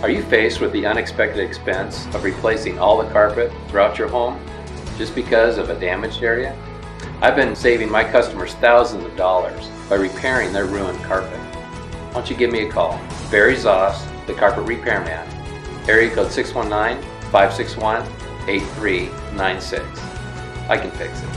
Are you faced with the unexpected expense of replacing all the carpet throughout your home just because of a damaged area? I've been saving my customers thousands of dollars by repairing their ruined carpet. Why don't you give me a call? Barry Zauss, the Carpet Repairman. Area code 619-561-8396. I can fix it.